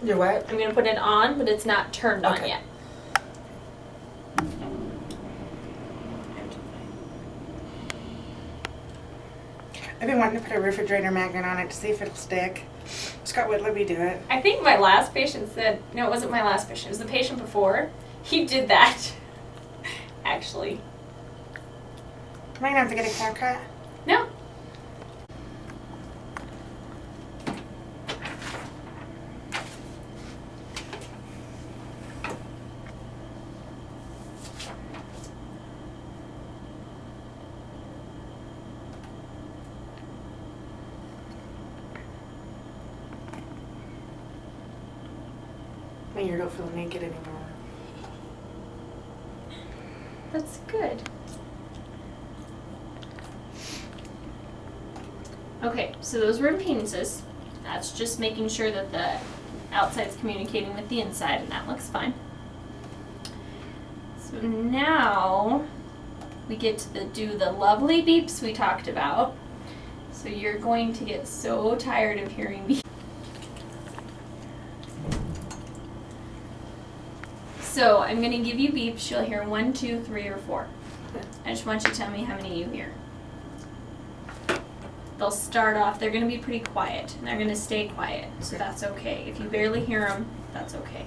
You're what? I'm going to put it on, but it's not turned on yet. I've been wanting to put a refrigerator magnet on it to see if it'll stick. Scott would let me do it. I think my last patient said, no, it wasn't my last patient, it was the patient before. He did that, actually. Am I gonna have to get a haircut? No. My ear don't feel naked anymore. That's good. Okay, so those were impedances. That's just making sure that the outside's communicating with the inside, and that looks fine. So now we get to do the lovely beeps we talked about. So you're going to get so tired of hearing beeps. So I'm going to give you beeps. You'll hear 1, 2, 3, or 4. I just want you to tell me how many you hear. They'll start off, they're going to be pretty quiet, and they're going to stay quiet, so that's okay. If you barely hear them, that's okay.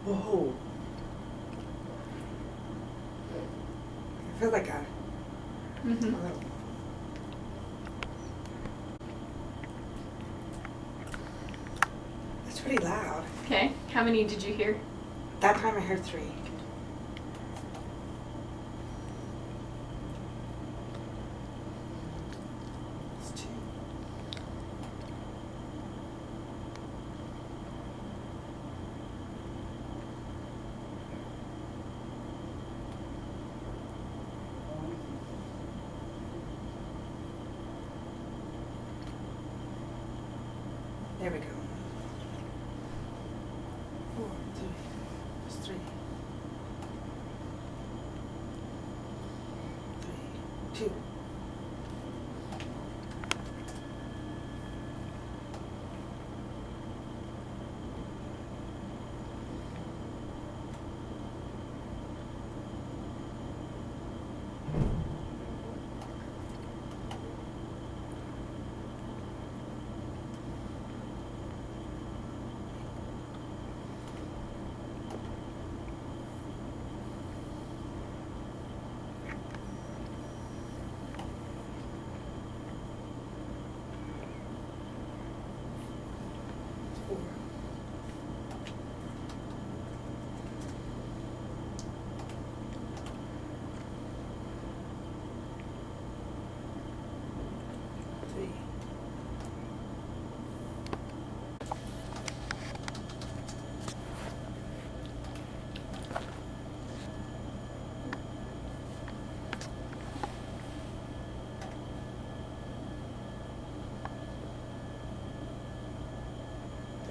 Whoa. I feel like a little. That's pretty loud. Okay, how many did you hear? That time I heard 3. It's 2. There we go. 4, 3. It's 3. 3, 2.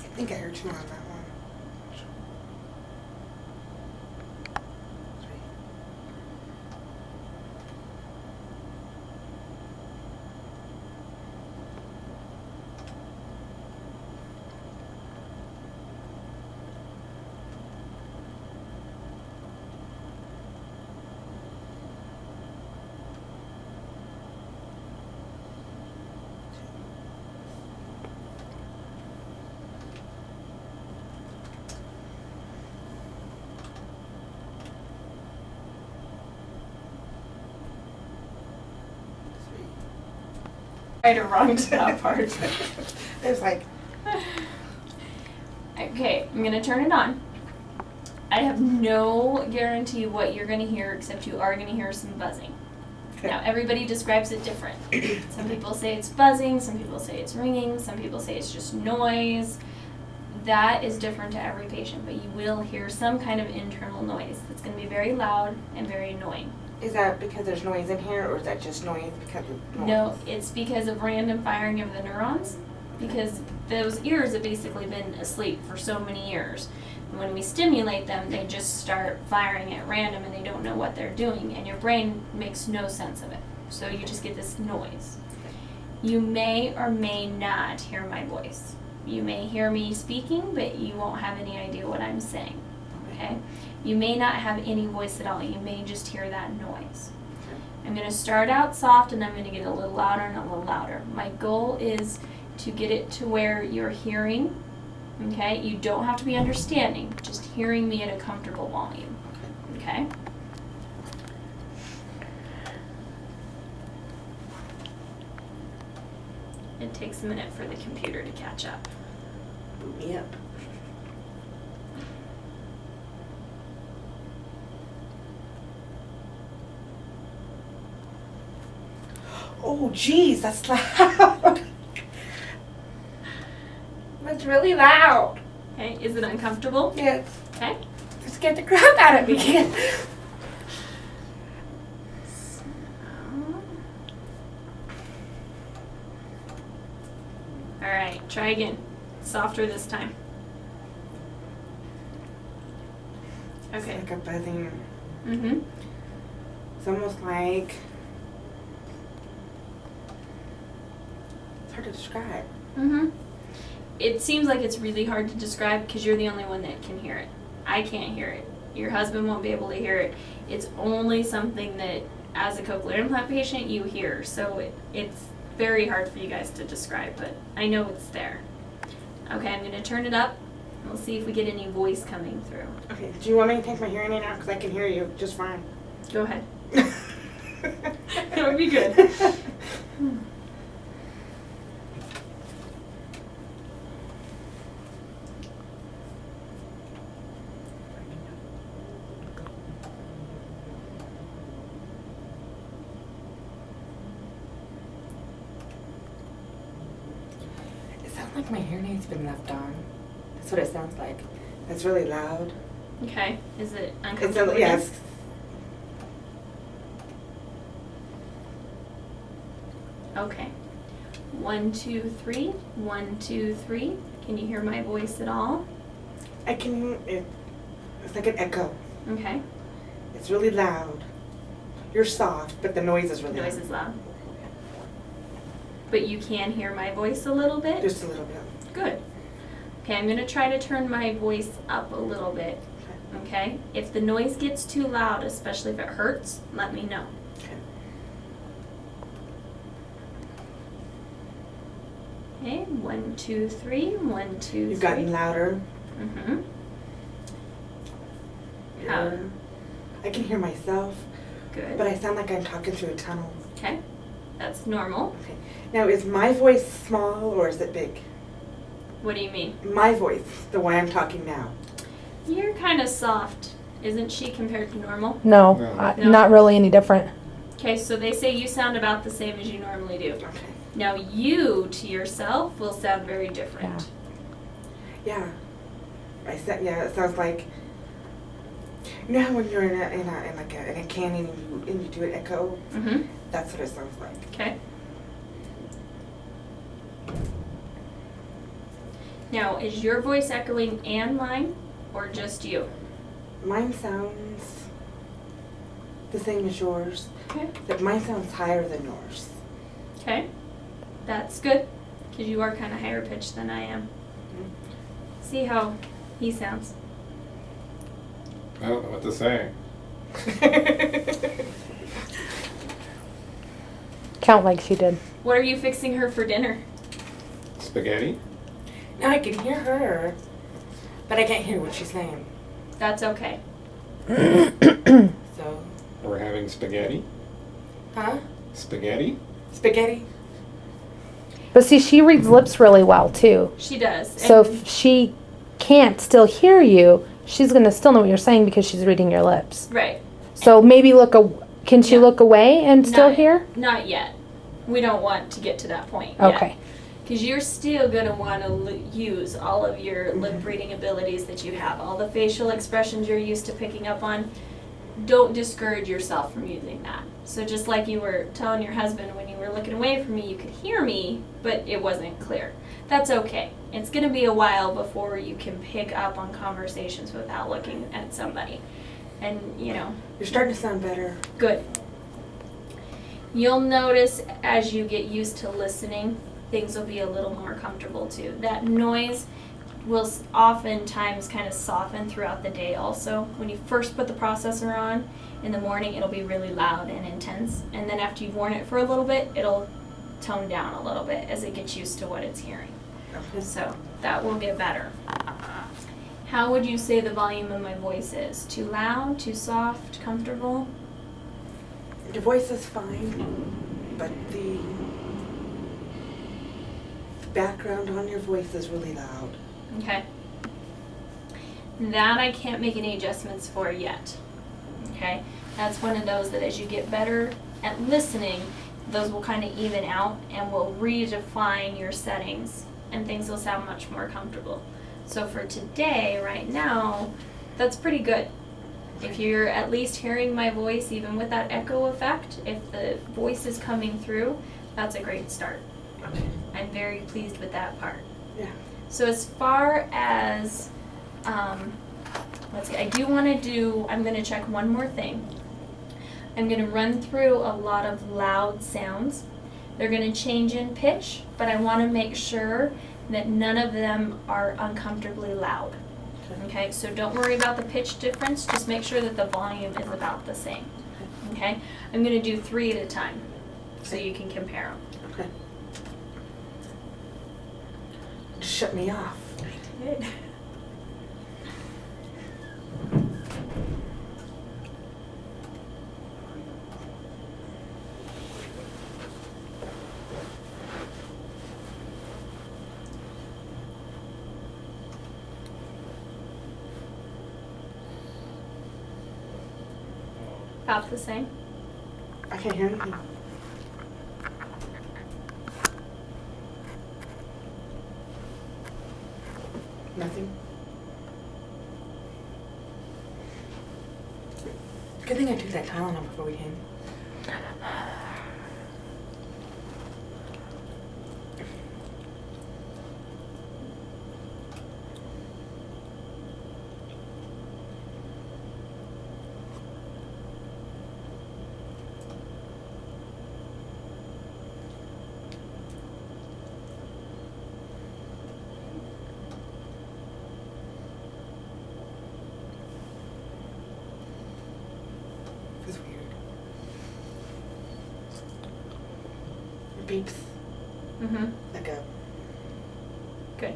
I think I heard 2 on that one. 3. Right or wrong to that part. It was like, Okay, I'm going to turn it on. I have no guarantee what you're going to hear, except you are going to hear some buzzing. okay. Now, everybody describes it different. Some people say it's buzzing, some people say it's ringing, some people say it's just noise. That is different to every patient, but you will hear some kind of internal noise that's going to be very loud and very annoying. Is that because there's noise in here, or is that just noise because of noise? No, it's because of random firing of the neurons, because those ears have basically been asleep for so many years When we stimulate them, they just start firing at random and they don't know what they're doing, and your brain makes no sense of it. So you just get this noise. You may or may not hear my voice. You may hear me speaking, but you won't have any idea what I'm saying. Okay? You may not have any voice at all. You may just hear that noise. I'm going to start out soft and I'm going to get a little louder and a little louder. My goal is to get it to where you're hearing. Okay? You don't have to be understanding, just hearing me at a comfortable volume. Okay? It takes a minute for the computer to catch up. Boot me up. Oh, geez, that's loud. That's really loud. Okay, is it uncomfortable? Yes. Okay. It scared the crap out of me. Alright, try again. Softer this time. Okay. It's like a buzzing. Mm-hmm. It's almost like, it's hard to describe. Mm-hmm. It seems like it's really hard to describe because you're the only one that can hear it. I can't hear it. Your husband won't be able to hear it. It's only something that, as a cochlear implant patient, you hear. So it's very hard for you guys to describe, but I know it's there. Okay, I'm going to turn it up. We'll see if we get any voice coming through. Okay, do you want me to take my hearing aid out? Because I can hear you just fine. Go ahead. That would be good. It sounds like my hearing aid's been left on. That's what it sounds like. It's really loud. Okay, is it It's uncomfortable? yeah, again? it's, 1, 2, 3. 1, 2, 3. Can you hear my voice at all? I can, it's like an echo. Okay. It's really loud. You're soft, but the noise is really Noise loud. is loud. But you can hear my voice a little bit? Just a little bit. Good. Okay, I'm going to try to turn my voice up a little bit. Okay? If the noise gets too loud, especially if it hurts, let me know. Okay. Okay, 1, 2, 3. 1, 2, 3. You've gotten louder. Mm-hmm. How? You're- I can hear myself, Good. but I sound like I'm talking through a tunnel. Okay, that's normal. Okay. Now, is my voice small or is it big? What do you mean? My voice, the way I'm talking now. You're kind of soft, isn't she, compared to normal? No, No. No. not really any different. Okay, so they say you sound about the same as you normally do. Okay. Now you, to yourself, will sound very different. Yeah. I said, yeah, it sounds like, you know how when you're in a canyon and you do an echo? Mm-hmm. That's what it sounds like. Okay. Now, is your voice echoing and mine, or just you? Mine sounds the same as yours, Okay. but mine sounds higher than yours. Okay. That's good, because you are kind of higher pitched than I am. See how he sounds. I don't know what to say. Count like she did. What are you fixing her for dinner? Spaghetti? Now I can hear her, but I can't hear what she's saying. That's okay. So, We're having spaghetti? huh? Spaghetti? Spaghetti? But see, she reads lips really well too. She does. So And if she can't still hear you, she's gonna still know what you're saying because she's reading your lips. right. So maybe can she Yeah. look away and still Not- hear? Not yet. We don't want to get to that point yet. Okay. Because you're still going to want to use all of your lip reading abilities that you have, all the facial expressions you're used to picking up on. Don't discourage yourself from using that. So just like you were telling your husband when you were looking away from me, you could hear me, but it wasn't clear. That's okay. It's going to be a while before you can pick up on conversations without looking at somebody. And, you know, You're starting to sound better. good. You'll notice as you get used to listening, things will be a little more comfortable too. That noise will oftentimes kind of soften throughout the day also. When you first put the processor on in the morning, it'll be really loud and intense. And then after you've worn it for a little bit, it'll tone down a little bit as it gets used to what it's hearing. Okay. So that will get better. How would you say the volume of my voice is? Too loud, too soft, comfortable? Your voice is fine, but the background on your voice is really loud. Okay. That I can't make any adjustments for yet. Okay? That's one of those that as you get better at listening, those will kind of even out and will redefine your settings and things will sound much more comfortable. So for today, right now, that's pretty good. If you're at least hearing my voice, even with that echo effect, if the voice is coming through, that's a great start. Okay. I'm very pleased with that part. Yeah. So as far as, let's see, I'm going to check one more thing. I'm going to run through a lot of loud sounds. They're going to change in pitch, but I want to make sure that none of them are uncomfortably loud. Okay, so don't worry about the pitch difference, just make sure that the volume is about the same. Okay, I'm going to do 3 at a time so you can compare them. Okay. Just shut me off. I did. About the same. I can't hear anything. Nothing. Good thing I took that Tylenol before we came. It's weird. It beeps Mm-hmm. like a. Good.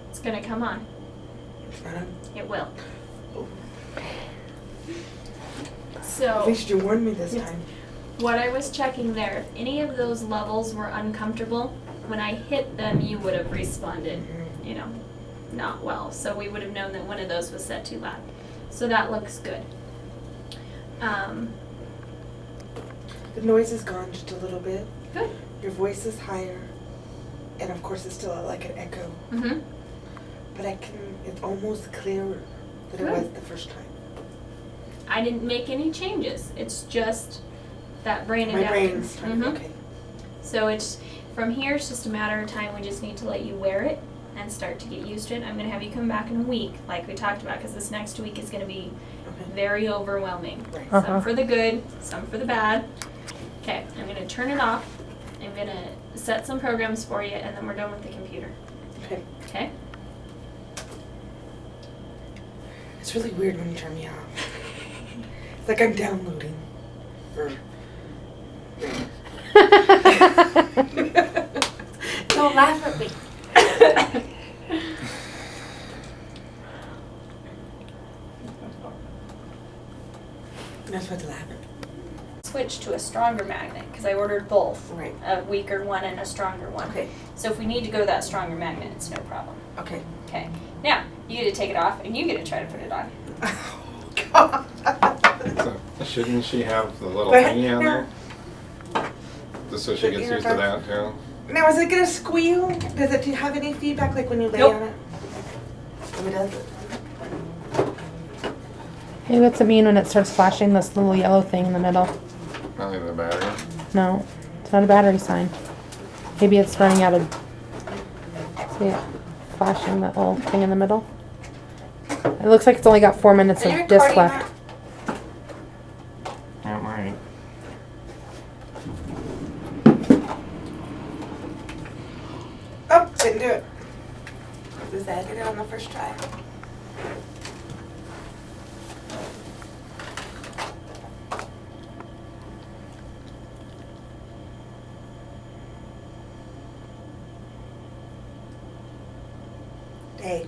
It's gonna come on. It's not on. It will. Oh. At So least you warned me this time. what I was checking there, if any of those levels were uncomfortable, when I hit them, you would have responded, you know, not well. So we would have known that one of those was set too loud. So that looks good. The noise is gone just a little bit. Good. Your voice is higher, and of course it's still like an echo. Mm-hmm. But it's almost clearer than it Good. was the first time. I didn't make any changes. It's just that brain My adapter. brain's trying Mhm. okay. So it's from here. It's just a matter of time. We just need to let you wear it and start to get used to it. I'm going to have you come back in a week, like we talked about, because this next week is going to be Okay. very overwhelming. Right. Some for the good, some for the bad. Okay, I'm going to turn it off. I'm going to set some programs for you, and then we're done with the computer. Okay. Okay? It's really weird when you turn me off. It's like I'm downloading. Or don't laugh at me. You're not supposed to laugh at me. Switch to a stronger magnet, because I ordered both. Right. A weaker one and a stronger one. Okay. So if we need to go that stronger magnet, it's no problem. Okay. Okay. Now, you get to take it off, and you get to try to put it on. Oh, God. So, Shouldn't she have the little But, thingy on no. there? Just so she The gets used to that too? Now, is it gonna squeal? Does it have any feedback like when you lay Nope. on it? Oh, it doesn't. Hey, what's it mean when it starts flashing this little yellow thing in the middle? Probably the battery. No, it's not a battery sign. Maybe it's running out of. See it flashing that little thing in the middle? It looks like it's only got 4 minutes Are you of disc recording left. That might. Oh, didn't do it. Was that? Did it on the first try. Hey.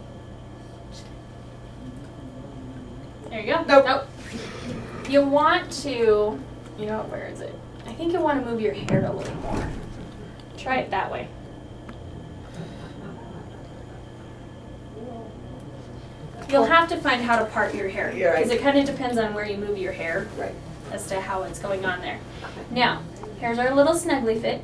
There you go. Nope. You want to, you know, where is it? I think you want to move your hair a little more. Try it that way. You'll have to find how to part your hair. You're right. Because it kind of depends on where you move your hair Right. as to how it's going on there. Now, here's our little snuggly fit.